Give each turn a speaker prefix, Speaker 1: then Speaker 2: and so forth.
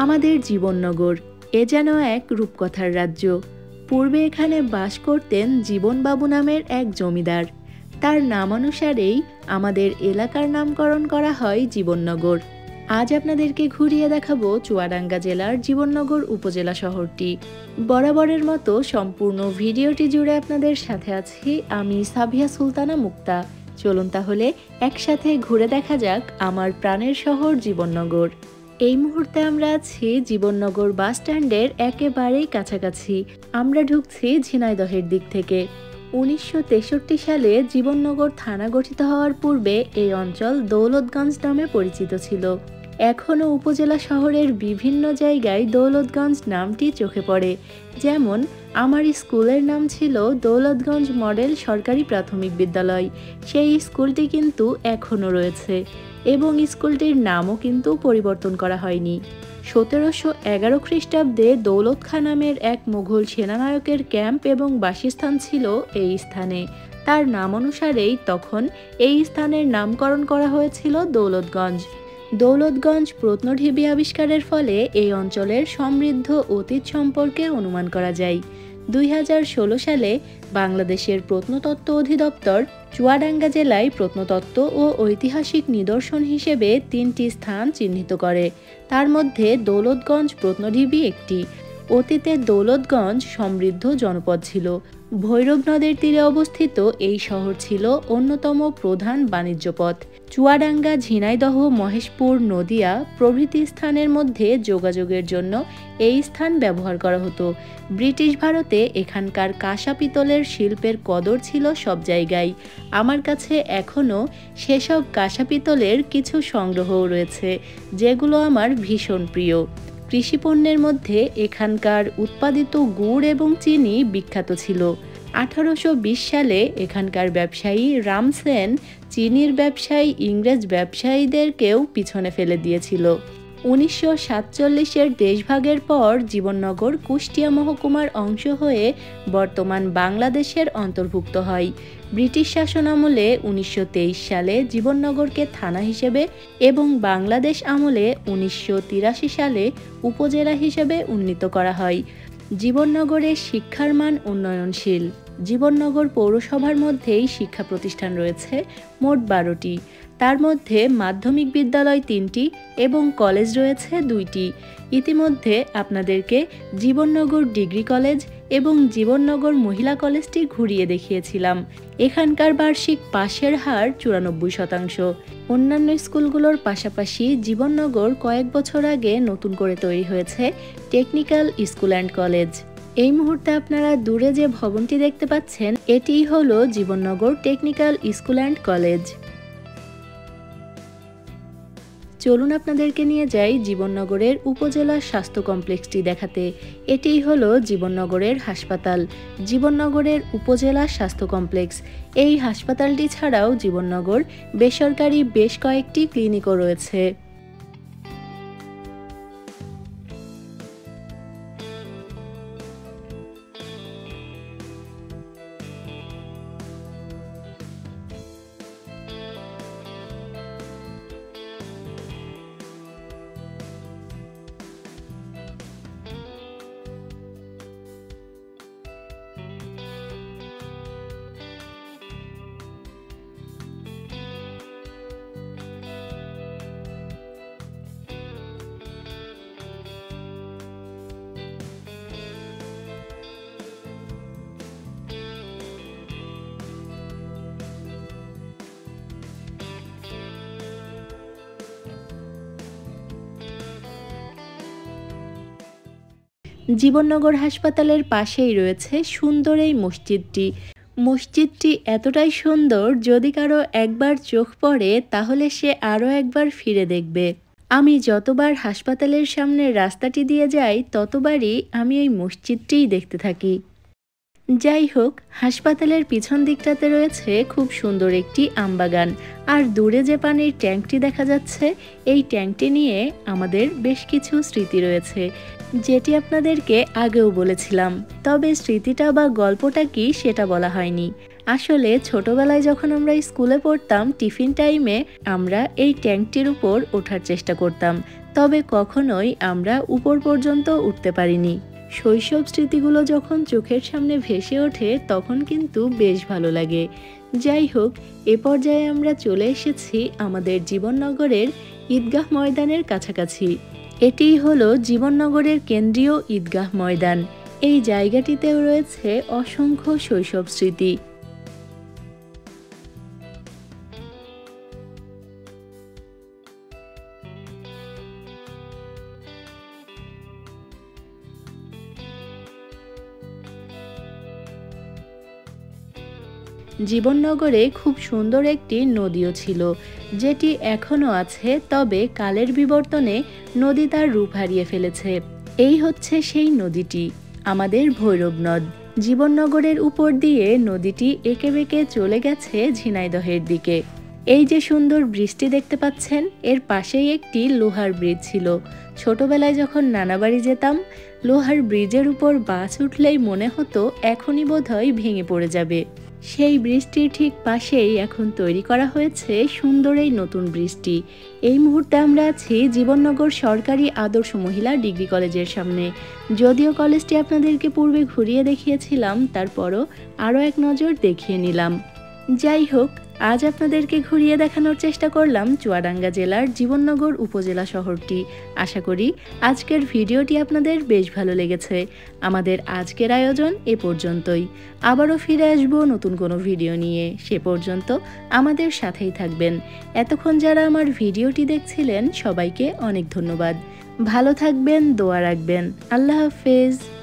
Speaker 1: আমাদের জীবননগর এ যেন এক রূপকথার রাজ্য। পূর্বে এখানে বাস করতেন জীবনবাবু নামের এক জমিদার। তার নামানুসারেই আমাদের এলাকার নামকরণ করা হয় জীবননগর। আজ আপনাদেরকে ঘুরিয়ে দেখাবো চুয়াডাঙ্গা জেলার জীবননগর উপজেলা শহরটি। বরাবরের মতো সম্পূর্ণ ভিডিওটি জুড়ে আপনাদের সাথে আছি আমি সাবিহা সুলতানা মুক্তা। চলুন তাহলে একসাথে ঘুরে দেখা যাক আমার প্রাণের শহর জীবননগর। এই মুহূর্তে আমরা আছি জীবননগর বাস স্ট্যান্ডের একেবারেই কাছাকাছি। আমরা ঢুকছি ঝিনাইদহের দিক থেকে। 1963 সালে জীবননগর থানা গঠিত হওয়ার পূর্বে এই অঞ্চল দৌলতগঞ্জ নামে পরিচিত ছিল। এখনও উপজেলা শহরের বিভিন্ন জায়গায় দৌলতগঞ্জ নামটি চোখে পড়ে। যেমন আমার স্কুলের নাম ছিল দৌলতগঞ্জ মডেল সরকারি প্রাথমিক বিদ্যালয়। সেই স্কুলটি কিন্তু এখনও রয়েছে এবং স্কুলটির নামও কিন্তু পরিবর্তন করা হয়নি। 1711 খ্রিস্টাব্দে দৌলত খাঁ নামের এক মুঘল সেনানায়কের ক্যাম্প এবং বাসস্থান ছিল এই স্থানে। তার নাম অনুসারেই তখন এই স্থানের নামকরণ করা হয়েছিল দৌলতগঞ্জ। দৌলতগঞ্জ প্রত্নঢিবি আবিষ্কারের ফলে এই অঞ্চলের সমৃদ্ধ অতীত সম্পর্কে অনুমান করা যায়। 2016 সালে বাংলাদেশের প্রত্নতত্ত্ব অধিদপ্তর চুয়াডাঙ্গা জেলায় প্রত্নতত্ত্ব ও ঐতিহাসিক নিদর্শন হিসেবে 3টি স্থান চিহ্নিত করে। তার মধ্যে দৌলতগঞ্জ প্রত্নঢিবি একটি। অতীতে দৌলতগঞ্জ সমৃদ্ধ জনপদ ছিল। ভৈরব নদের তীরে অবস্থিত এই শহর ছিল অন্যতম প্রধান বাণিজ্য পথ। চুয়াডাঙ্গা, ঝিনাইদহ, মহেশপুর, নদিয়া প্রভৃতি স্থানের মধ্যে যোগাযোগের জন্য এই স্থান ব্যবহার করা হতো। ব্রিটিশ ভারতে এখানকার কাঁসা পিতলের শিল্পের কদর ছিল সব জায়গায়। আমার কাছে এখনও সেসব কাঁসা পিতলের কিছু সংগ্রহও রয়েছে, যেগুলো আমার ভীষণ প্রিয়। কৃষিপণ্যের মধ্যে এখানকার উৎপাদিত গুড় এবং চিনি বিখ্যাত ছিল। 1820 সালে এখানকার ব্যবসায়ী রামসেন চিনির ব্যবসায়ী ইংরেজ ব্যবসায়ীদেরকেও পিছনে ফেলে দিয়েছিল। 1947-এর দেশভাগের পর জীবননগর কুষ্টিয়া মহকুমার অংশ হয়ে বর্তমান বাংলাদেশের অন্তর্ভুক্ত হয়। ব্রিটিশ শাসনামলে 1923 সালে জীবননগরকে থানা হিসেবে এবং বাংলাদেশ আমলে 1983 সালে উপজেলা হিসেবে উন্নীত করা হয়। জীবননগরের শিক্ষার মান উন্নয়নশীল। জীবননগর পৌরসভার মধ্যেই শিক্ষা প্রতিষ্ঠান রয়েছে মোট 12টি। তার মধ্যে মাধ্যমিক বিদ্যালয় 3টি এবং কলেজ রয়েছে 2টি। ইতিমধ্যে আপনাদেরকে জীবননগর ডিগ্রি কলেজ এবং জীবননগর মহিলা কলেজটি ঘুরিয়ে দেখিয়েছিলাম। এখানকার বার্ষিক পাশের হার 94%। অন্যান্য স্কুলগুলোর পাশাপাশি জীবননগর কয়েক বছর আগে নতুন করে তৈরি হয়েছে টেকনিক্যাল স্কুল অ্যান্ড কলেজ। এই মুহূর্তে আপনারা দূরে যে ভবনটি দেখতে পাচ্ছেন এটিই হলো Jibannagar technical school and college. চলুন আপনাদেরকে নিয়ে যাই জীবননগরের উপজেলা স্বাস্থ্য কমপ্লেক্সটি দেখাতে। এটিই হলো জীবননগরের হাসপাতাল, জীবননগরের উপজেলা স্বাস্থ্য কমপ্লেক্স। এই হাসপাতালটি ছাড়াও জীবননগর বেসরকারি বেশ কয়েকটি ক্লিনিকও রয়েছে। জীবননগর হাসপাতালের পাশেই রয়েছে সুন্দর এই মসজিদটি। মসজিদটি এতটাই সুন্দর, যদি কারো একবার চোখ পড়ে তাহলে সে আরও একবার ফিরে দেখবে। আমি যতবার হাসপাতালের সামনের রাস্তাটি দিয়ে যাই ততবারই আমি এই মসজিদটিই দেখতে থাকি। যাই হোক, হাসপাতালের পিছন দিকটাতে রয়েছে খুব সুন্দর একটি আমবাগান। আর দূরে যে পানির ট্যাঙ্কটি দেখা যাচ্ছে, এই ট্যাঙ্কটি নিয়ে আমাদের বেশ কিছু স্মৃতি রয়েছে, যেটি আপনাদেরকে আগেও বলেছিলাম। তবে স্মৃতিটা বা গল্পটা কি সেটা বলা হয়নি। আসলে ছোটবেলায় যখন আমরা স্কুলে পড়তাম, টিফিন টাইমে আমরা এই ট্যাঙ্কটির উপর ওঠার চেষ্টা করতাম। তবে কখনোই আমরা উপর পর্যন্ত উঠতে পারিনি। শৈশব স্মৃতিগুলো যখন চোখের সামনে ভেসে ওঠে তখন কিন্তু বেশ ভালো লাগে। যাই হোক, এ পর্যায়ে আমরা চলে এসেছি আমাদের জীবননগরের ঈদগাহ ময়দানের কাছাকাছি। এটিই হলো জীবননগরের কেন্দ্রীয় ঈদগাহ ময়দান। এই জায়গাটিতেও রয়েছে অসংখ্য শৈশব স্মৃতি। জীবননগরে খুব সুন্দর একটি নদীও ছিল, যেটি এখনও আছে, তবে কালের বিবর্তনে নদী তার রূপ হারিয়ে ফেলেছে। এই হচ্ছে সেই নদীটি, আমাদের ভৈরব নদ। জীবননগরের উপর দিয়ে নদীটি এঁকে বেঁকে চলে গেছে ঝিনাইদহের দিকে। এই যে সুন্দর ব্রিজটি দেখতে পাচ্ছেন, এর পাশেই একটি লোহার ব্রিজ ছিল। ছোটবেলায় যখন নানা বাড়ি যেতাম, লোহার ব্রিজের উপর বাস উঠলেই মনে হতো এখনই বোধহয় ভেঙে পড়ে যাবে। সেই ব্রিজটির ঠিক পাশেই এখন তৈরি করা হয়েছে সুন্দর এই নতুন ব্রিজটি। এই মুহূর্তে আমরা আছি জীবননগর সরকারি আদর্শ মহিলা ডিগ্রি কলেজের সামনে। যদিও কলেজটি আপনাদেরকে পূর্বে ঘুরিয়ে দেখিয়েছিলাম, তারপরও আরও এক নজর দেখিয়ে নিলাম। যাই হোক, আজ আপনাদেরকে ঘুরিয়ে দেখানোর চেষ্টা করলাম চুয়াডাঙ্গা জেলার জীবননগর উপজেলা শহরটি। আশা করি আজকের ভিডিওটি আপনাদের বেশ ভালো লেগেছে। আমাদের আজকের আয়োজন এ পর্যন্তই। আবারও ফিরে আসবো নতুন কোনো ভিডিও নিয়ে। সে পর্যন্ত আমাদের সাথেই থাকবেন। এতক্ষণ যারা আমার ভিডিওটি দেখছিলেন সবাইকে অনেক ধন্যবাদ। ভালো থাকবেন, দোয়া রাখবেন। আল্লাহ হাফেজ।